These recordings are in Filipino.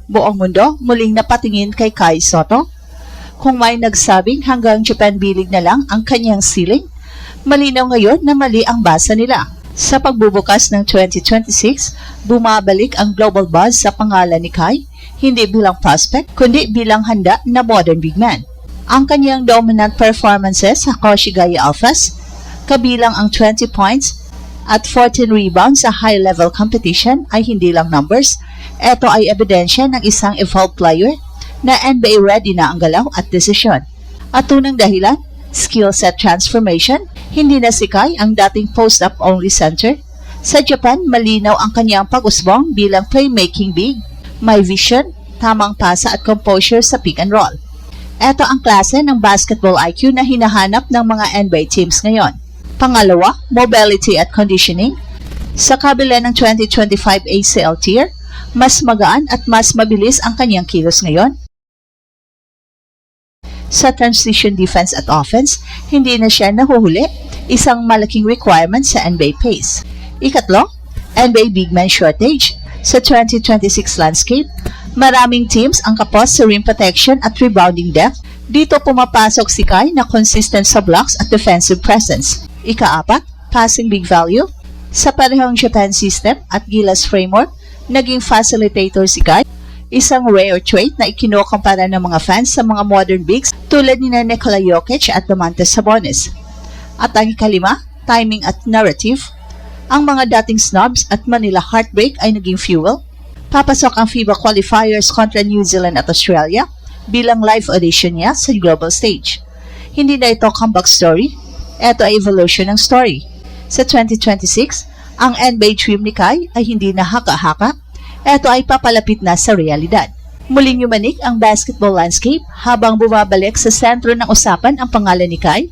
Buong mundo muling napatingin kay Kai Sotto. Kung may nagsabing hanggang Japan B-League na lang ang kanyang ceiling, malinaw ngayon na mali ang basa nila. Sa pagbubukas ng 2026, bumabalik ang global buzz sa pangalan ni Kai, hindi bilang prospect, kundi bilang handa na modern big man. Ang kanyang dominant performances sa Koshigaya Alphas, kabilang ang 20 points at 14 rebounds sa high-level competition ay hindi lang numbers. Ito ay ebidensya ng isang evolved player na NBA ready na ang galaw at desisyon. At tunang dahilan, skill set transformation, hindi na si Kai ang dating post-up only center. Sa Japan, malinaw ang kanyang pag-usbong bilang playmaking big, may vision, tamang pasa at composure sa pick and roll. Ito ang klase ng basketball IQ na hinahanap ng mga NBA teams ngayon. Pangalawa, mobility at conditioning. Sa kabila ng 2025 ACL tier, mas magaan at mas mabilis ang kanyang kilos ngayon. Sa transition defense at offense, hindi na siya nahuhuli, isang malaking requirement sa NBA pace. Ikatlo, NBA big man shortage. Sa 2026 landscape, maraming teams ang kapos sa rim protection at rebounding depth. Dito pumapasok si Kai na consistent sa blocks at defensive presence. Ika-apat, passing big value. Sa parehong Japan system at Gilas framework, naging facilitator si Kai, isang rare trait na ikinokompara ng mga fans sa mga modern bigs tulad ni Nikola Jokic at Domantas Sabonis. At ang ikalima, timing at narrative. Ang mga dating snobs at Manila heartbreak ay naging fuel. Papasok ang FIBA qualifiers kontra New Zealand at Australia bilang live audition niya sa global stage. Hindi na ito comeback story, ito ay evolution ng story. Sa 2026, ang NBA dream ni Kai ay hindi na haka-haka, ito ay papalapit na sa realidad. Muling yumanig ang basketball landscape habang bumabalik sa sentro ng usapan ang pangalan ni Kai.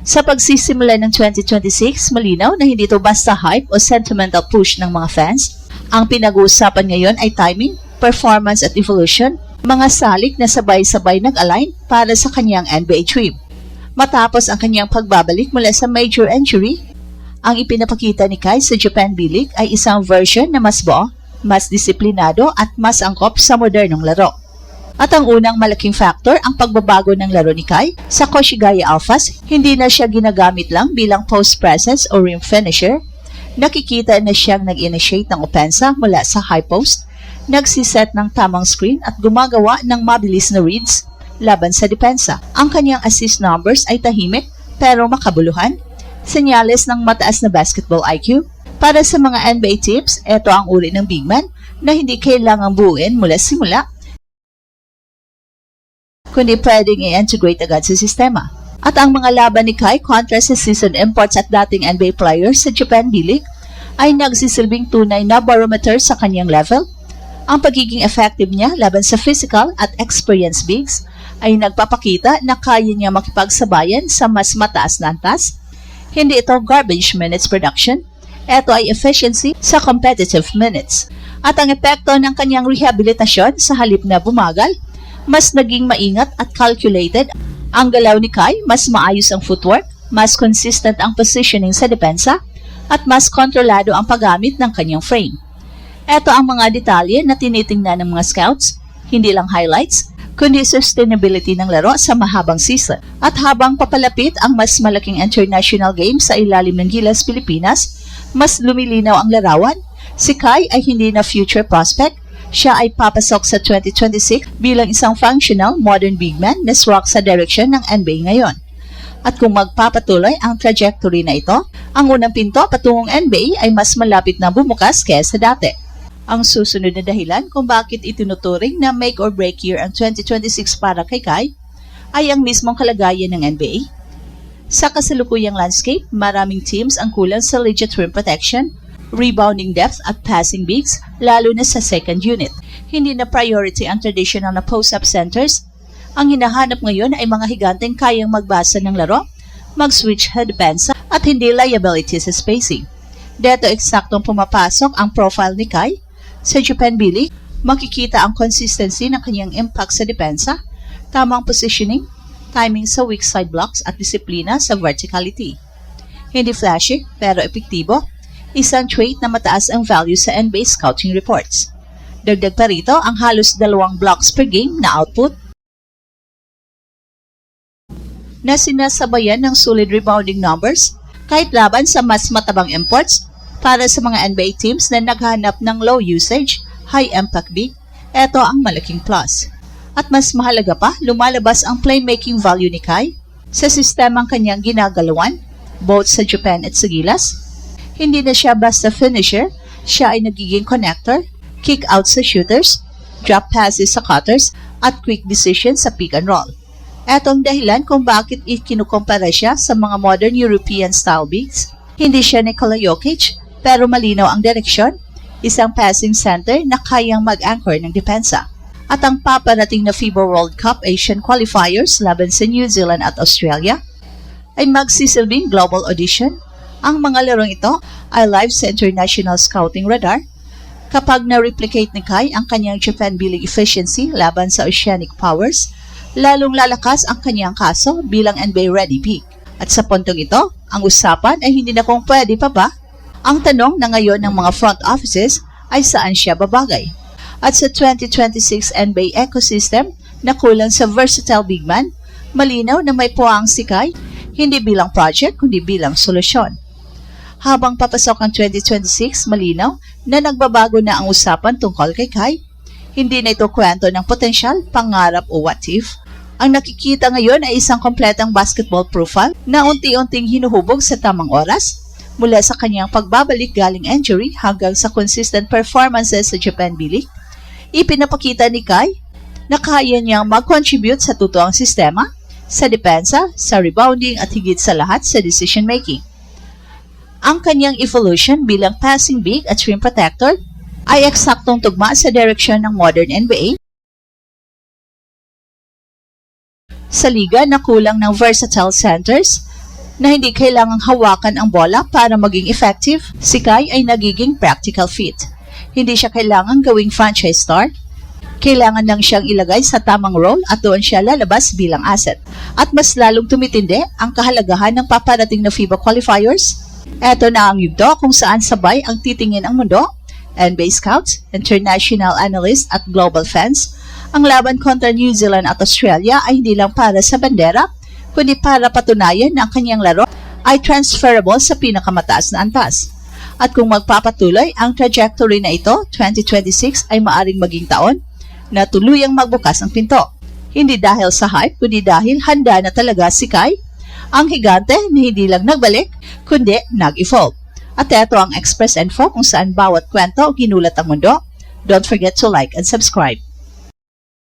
Sa pagsisimula ng 2026, malinaw na hindi ito basta hype o sentimental push ng mga fans. Ang pinag-uusapan ngayon ay timing, performance at evolution, mga salik na sabay-sabay nag-align para sa kanyang NBA dream. Matapos ang kanyang pagbabalik mula sa major injury, ang ipinapakita ni Kai sa Japan B-League ay isang version na mas buo, mas disiplinado at mas angkop sa modernong laro. At ang unang malaking factor, ang pagbabago ng laro ni Kai sa Koshigaya Alphas, hindi na siya ginagamit lang bilang post presence o rim finisher. Nakikita na siyang nag-initiate ng opensa mula sa high post, nagsiset ng tamang screen at gumagawa ng mabilis na reads laban sa depensa. Ang kanyang assist numbers ay tahimik pero makabuluhan, senyales ng mataas na basketball IQ. Para sa mga NBA teams, ito ang uri ng big man na hindi kailangang buuin mula simula, kundi pwedeng i-integrate agad sa sistema. At ang mga laban ni Kai kontra sa season imports at dating NBA players sa Japan B-League ay nagsisilbing tunay na barometer sa kanyang level. Ang pagiging effective niya laban sa physical at experienced bigs ay nagpapakita na kaya niya makipagsabayan sa mas mataas na antas. Hindi ito garbage minutes production, ito ay efficiency sa competitive minutes. At ang epekto ng kanyang rehabilitasyon sa halip na bumagal, mas naging maingat at calculated. Ang galaw ni Kai, mas maayos ang footwork, mas consistent ang positioning sa depensa, at mas kontrolado ang paggamit ng kanyang frame. Ito ang mga detalye na tinitingnan ng mga scouts, hindi lang highlights, kundi sustainability ng laro sa mahabang season. At habang papalapit ang mas malaking international game sa ilalim ng Gilas Pilipinas, mas lumilinaw ang larawan. Si Kai ay hindi na future prospect, siya ay papasok sa 2026 bilang isang functional modern big man na swak sa direksyon ng NBA ngayon. At kung magpapatuloy ang trajectory na ito, ang unang pinto patungong NBA ay mas malapit na bumukas kaysa dati. Ang susunod na dahilan kung bakit itinuturing na make or break year ang 2026 para kay Kai ay ang mismong kalagayan ng NBA. Sa kasalukuyang landscape, maraming teams ang kulang sa legit rim protection, rebounding depth at passing bigs, lalo na sa second unit. Hindi na priority ang traditional na post-up centers. Ang hinahanap ngayon ay mga higanteng kayang magbasa ng laro, mag-switch head depensa at hindi liability sa spacing. Dito eksaktong pumapasok ang profile ni Kai. Sa Japan B-League, makikita ang consistency ng kanyang impact sa depensa, tamang positioning, timing sa weak side blocks at disiplina sa verticality. Hindi flashy pero epektibo, isang trait na mataas ang value sa NBA scouting reports. Dagdag pa rito ang halos 2 blocks per game na output na sinasabayan ng solid rebounding numbers kahit laban sa mas matabang imports para sa mga NBA teams na naghahanap ng low usage, high impact big. Ito ang malaking plus. At mas mahalaga pa, lumalabas ang playmaking value ni Kai sa sistemang kanyang ginagalawan, both sa Japan at sa Gilas. Hindi na siya basta finisher, siya ay nagiging connector, kick out sa shooters, drop passes sa cutters, at quick decisions sa pick and roll. Ito ang dahilan kung bakit ikinukumpara siya sa mga modern European style bigs. Hindi siya Nikola Jokic, pero malinaw ang direksyon, isang passing center na kayang mag-anchor ng depensa. At ang paparating na FIBA World Cup Asian Qualifiers laban sa New Zealand at Australia ay magsisilbing global audition. Ang mga larong ito ay live sa International Scouting Radar. Kapag na-replicate ni Kai ang kanyang Japan billing efficiency laban sa Oceanic Powers, lalong lalakas ang kanyang kaso bilang NBA ready pick. At sa puntong ito, ang usapan ay hindi na kung pwede pa ba. Ang tanong na ngayon ng mga front offices ay saan siya babagay. At sa 2026 NBA ecosystem na kulang sa versatile big man, malinaw na may puwang si Kai, hindi bilang project kundi bilang solusyon. Habang papasok ang 2026, malinaw na nagbabago na ang usapan tungkol kay Kai. Hindi na ito kwento ng potensyal, pangarap o what if. Ang nakikita ngayon ay isang kompletang basketball profile na unti-unting hinuhubog sa tamang oras mula sa kanyang pagbabalik galing injury hanggang sa consistent performances sa Japan B-League. Ipinapakita ni Kai na kaya niyang mag-contribute sa totoong sistema, sa depensa, sa rebounding at higit sa lahat sa decision-making. Ang kanyang evolution bilang passing big at rim protector ay eksaktong tugma sa direksyon ng modern NBA. Sa liga na kulang ng versatile centers na hindi kailangang hawakan ang bola para maging effective, si Kai ay nagiging practical fit. Hindi siya kailangang gawing franchise star. Kailangan lang siyang ilagay sa tamang role at doon siya lalabas bilang asset. At mas lalong tumitindi ang kahalagahan ng paparating na FIBA qualifiers. Ito na ang yugto kung saan sabay ang titingin ang mundo, NBA scouts, international analysts at global fans. Ang laban kontra New Zealand at Australia ay hindi lang para sa bandera, kundi para patunayan na ang kanyang laro ay transferable sa pinakamataas na antas. At kung magpapatuloy ang trajectory na ito, 2026 ay maaring maging taon na tuluyang magbukas ang pinto. Hindi dahil sa hype, kundi dahil handa na talaga si Kai, ang higante na hindi lang nagbalik, kundi nag-evolve. At ito ang Express Info kung saan bawat kwento ginulat ang mundo. Don't forget to like and subscribe.